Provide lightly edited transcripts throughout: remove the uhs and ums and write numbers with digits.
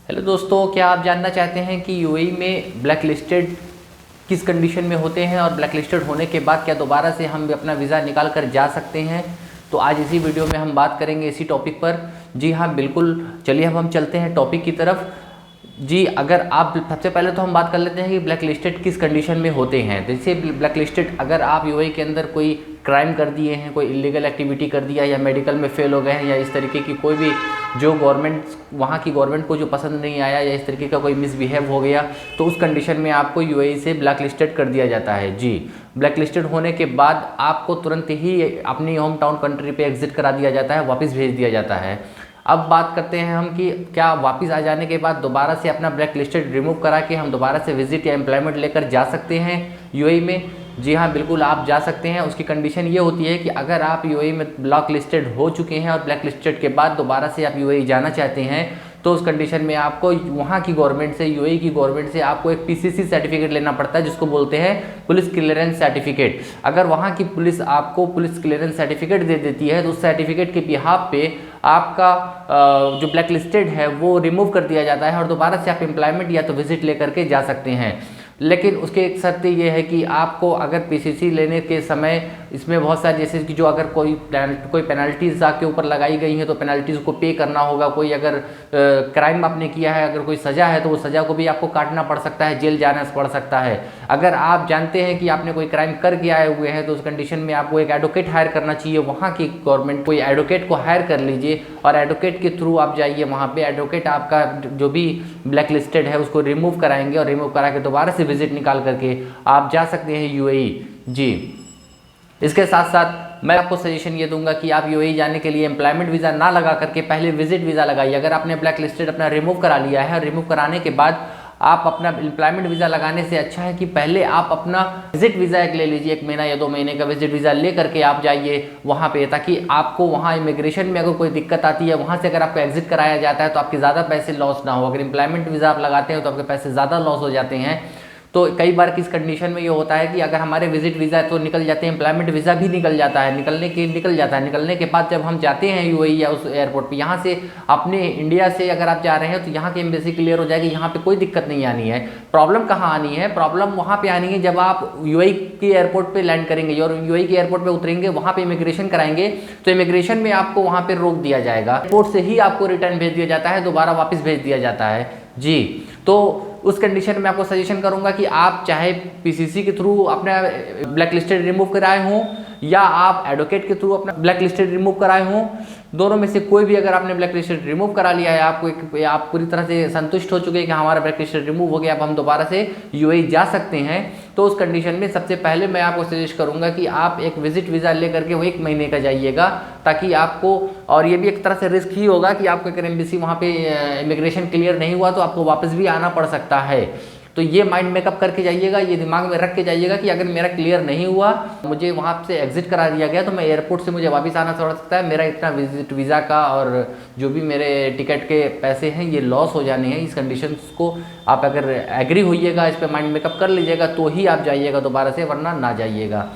Hello दोस्तों, क्या आप जानना चाहते हैं कि यूएई में ब्लैक लिस्टेड किस कंडीशन में होते हैं और ब्लैक लिस्टेड होने के बाद क्या दोबारा से हम अपना वीज़ा निकाल कर जा सकते हैं? तो आज इसी वीडियो में हम बात करेंगे इसी टॉपिक पर। जी हाँ, बिल्कुल। चलिए अब हम चलते हैं टॉपिक की तरफ। जी, अगर आप सबसे पहले तो हम बात कर लेते हैं कि ब्लैक लिस्टेड किस कंडीशन में होते हैं। जैसे ब्लैक लिस्टेड, अगर आप यूएई के अंदर कोई क्राइम कर दिए हैं, कोई इलीगल एक्टिविटी कर दिया, या मेडिकल में फेल हो गए हैं, या इस तरीके की कोई भी जो गवर्नमेंट, वहाँ की गवर्नमेंट को जो पसंद नहीं आया, या इस तरीके का कोई मिसबिहेव हो गया, तो उस कंडीशन में आपको यूएई से ब्लैक लिस्टेड कर दिया जाता है। जी, ब्लैक लिस्टेड होने के बाद आपको तुरंत ही अपनी होम टाउन कंट्री पे एग्जिट करा दिया जाता है, वापस भेज दिया जाता है। अब बात करते हैं हम कि क्या वापस आ जाने के बाद दोबारा से अपना ब्लैक लिस्टेड रिमूव करा के हम दोबारा से विजिट या एम्प्लॉयमेंट लेकर जा सकते हैं यूएई में? जी हाँ, बिल्कुल आप जा सकते हैं। उसकी कंडीशन ये होती है कि अगर आप यूएई में ब्लैक लिस्टेड हो चुके हैं और ब्लैक लिस्टेड के बाद दोबारा से आप यूएई जाना चाहते हैं, तो उस कंडीशन में आपको वहाँ की गवर्नमेंट से, यूएई की गवर्नमेंट से आपको एक पीसीसी सर्टिफिकेट लेना पड़ता है, जिसको बोलते हैं पुलिस क्लियरेंस सर्टिफिकेट। अगर वहाँ की पुलिस आपको पुलिस क्लियरेंस सर्टिफिकेट दे देती है, तो उस सर्टिफिकेट के बिहाफ पे आपका जो ब्लैक लिस्टेड है वो रिमूव कर दिया जाता है और दोबारा से आप एम्प्लॉयमेंट या तो विजिट लेकर के जा सकते हैं। लेकिन उसके एक शर्त ये है कि आपको अगर पीसीसी लेने के समय इसमें बहुत सारे, जैसे कि जो अगर कोई पेनल्टीज आपके ऊपर लगाई गई हैं तो पेनल्टीज़ को पे करना होगा। कोई अगर क्राइम आपने किया है, अगर कोई सज़ा है, तो वो सज़ा को भी आपको काटना पड़ सकता है, जेल जाना पड़ सकता है। अगर आप जानते हैं कि आपने कोई क्राइम करके आए हुए हैं, तो उस कंडीशन में आपको एक एडवोकेट हायर करना चाहिए। वहाँ की गवर्नमेंट कोई एडवोकेट को हायर कर लीजिए और एडवोकेट के थ्रू आप जाइए वहाँ पे। एडवोकेट आपका जो भी ब्लैक लिस्टेड है उसको रिमूव कराएंगे और रिमूव करा के दोबारा से विजिट निकाल करके आप जा सकते हैं यूएई। जी, इसके साथ साथ मैं आपको सजेशन ये दूंगा कि आप यूएई जाने के लिए एम्प्लॉयमेंट वीज़ा ना लगा करके पहले विजिट वीज़ा लगाइए। अगर आपने ब्लैक लिस्टेड अपना रिमूव करा लिया है और रिमूव कराने के बाद आप अपना एम्प्लॉयमेंट वीज़ा लगाने से अच्छा है कि पहले आप अपना विजिट वीज़ा एक ले लीजिए, 1 महीना या 2 महीने का विजिट वीज़ा ले करके आप जाइए वहाँ पे, ताकि आपको वहाँ इमिग्रेशन में अगर कोई दिक्कत आती है, वहाँ से अगर आपको एग्जिट कराया जाता है तो आपके ज़्यादा पैसे लॉस ना हो। अगर एम्प्लॉयमेंट वीज़ा आप लगाते हैं तो आपके पैसे ज़्यादा लॉस हो जाते हैं। तो कई बार किस कंडीशन में ये होता है कि अगर हमारे विजिट वीज़ा तो निकल जाते हैं, एम्प्लॉयमेंट वीज़ा भी निकल जाता है, निकल जाता है। निकलने के बाद जब हम जाते हैं यूएई या उस एयरपोर्ट पे, यहाँ से अपने इंडिया से अगर आप जा रहे हैं तो यहाँ की एम्बेसी क्लियर हो जाएगी, यहाँ पे कोई दिक्कत नहीं आनी है। प्रॉब्लम कहाँ आनी है? प्रॉब्लम वहाँ पे आनी है जब आप यूएई के एयरपोर्ट पे लैंड करेंगे और यूएई के एयरपोर्ट पे उतरेंगे, वहाँ पे इमिग्रेशन कराएंगे, तो इमिग्रेशन में आपको वहाँ पे रोक दिया जाएगा। एयरपोर्ट से ही आपको रिटर्न भेज दिया जाता है, दोबारा वापस भेज दिया जाता है। जी, तो उस कंडीशन में आपको सजेशन करूंगा कि आप चाहे पीसीसी के थ्रू अपना ब्लैक लिस्टेड रिमूव कराए हों या आप एडवोकेट के थ्रू अपना ब्लैक लिस्टेड रिमूव कराए हों, दोनों में से कोई भी अगर आपने ब्लैक लिस्टेड रिमूव करा लिया है, आप पूरी तरह से संतुष्ट हो चुके हैं कि हमारा ब्लैक लिस्टेड रिमूव हो गया, अब हम दोबारा से यूएई जा सकते हैं, तो उस कंडीशन में सबसे पहले मैं आपको सजेस्ट करूंगा कि आप एक विजिट वीज़ा ले करके वो 1 महीने का जाइएगा, ताकि आपको, और ये भी एक तरह से रिस्क ही होगा कि आपको अगर एम्बेसी वहाँ पे इमिग्रेशन क्लियर नहीं हुआ तो आपको वापस भी आना पड़ सकता है। तो ये माइंड मेकअप करके जाइएगा, ये दिमाग में रख के जाइएगा कि अगर मेरा क्लियर नहीं हुआ, मुझे वहाँ से एग्जिट करा दिया गया, तो मैं एयरपोर्ट से मुझे वापस आना पड़ सकता है, मेरा इतना विजिट वीज़ा का और जो भी मेरे टिकट के पैसे हैं ये लॉस हो जाने हैं। इस कंडीशंस को आप अगर एग्री होइएगा, इस पर माइंड मेकअप कर लीजिएगा, तो ही आप जाइएगा दोबारा से, वरना ना जाइएगा।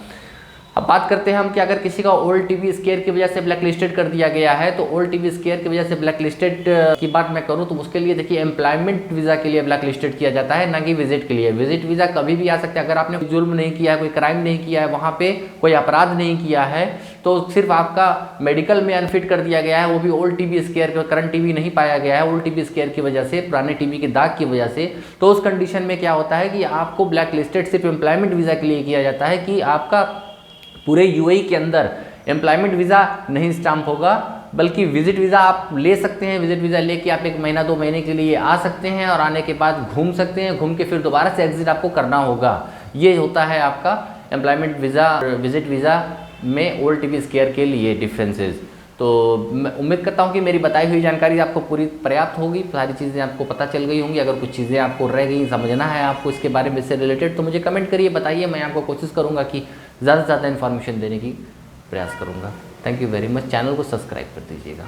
अब बात करते हैं हम कि अगर किसी का ओल्ड टीवी स्केयर की वजह से ब्लैक लिस्टेड कर दिया गया है, तो ओल्ड टीवी स्केयर की वजह से ब्लैक लिस्टेड की बात मैं करूं तो उसके लिए देखिए एम्प्लॉयमेंट वीज़ा के लिए ब्लैक लिस्टेड किया जाता है, ना कि विजिट के लिए। विजिट वीज़ा कभी भी आ सकता है, अगर आपने जुल्म नहीं किया है, कोई क्राइम नहीं किया है, वहाँ पे कोई अपराध नहीं किया है, तो सिर्फ आपका मेडिकल में अनफिट कर दिया गया है, वो भी old TV square, current TV नहीं पाया गया है, ओल्ड टीवी स्केयर की वजह से, पुराने टीवी के दाग की वजह से, तो उस कंडीशन में क्या होता है कि आपको ब्लैक लिस्टेड सिर्फ एम्प्लॉयमेंट वीज़ा के लिए किया जाता है कि आपका पूरे यूएई के अंदर एम्प्लॉयमेंट वीज़ा नहीं स्टाम्प होगा, बल्कि विजिट वीज़ा आप ले सकते हैं। विजिट वीज़ा लेके आप 1 महीना 2 महीने के लिए आ सकते हैं और आने के बाद घूम सकते हैं, घूम के फिर दोबारा से एग्जिट आपको करना होगा। ये होता है आपका एम्प्लॉयमेंट वीज़ा, विजिट वीज़ा में ओल्ड टीवी स्केयर के लिए डिफरेंसेस। तो मैं उम्मीद करता हूँ कि मेरी बताई हुई जानकारी आपको पूरी पर्याप्त होगी, सारी चीज़ें आपको पता चल गई होंगी। अगर कुछ चीज़ें आपको रह गई, समझना है आपको इसके बारे में, इससे रिलेटेड, तो मुझे कमेंट करिए, बताइए। मैं आपको कोशिश करूँगा कि ज़्यादा से ज़्यादा इन्फॉर्मेशन देने की प्रयास करूँगा। Thank you very much. Channel को सब्सक्राइब कर दीजिएगा।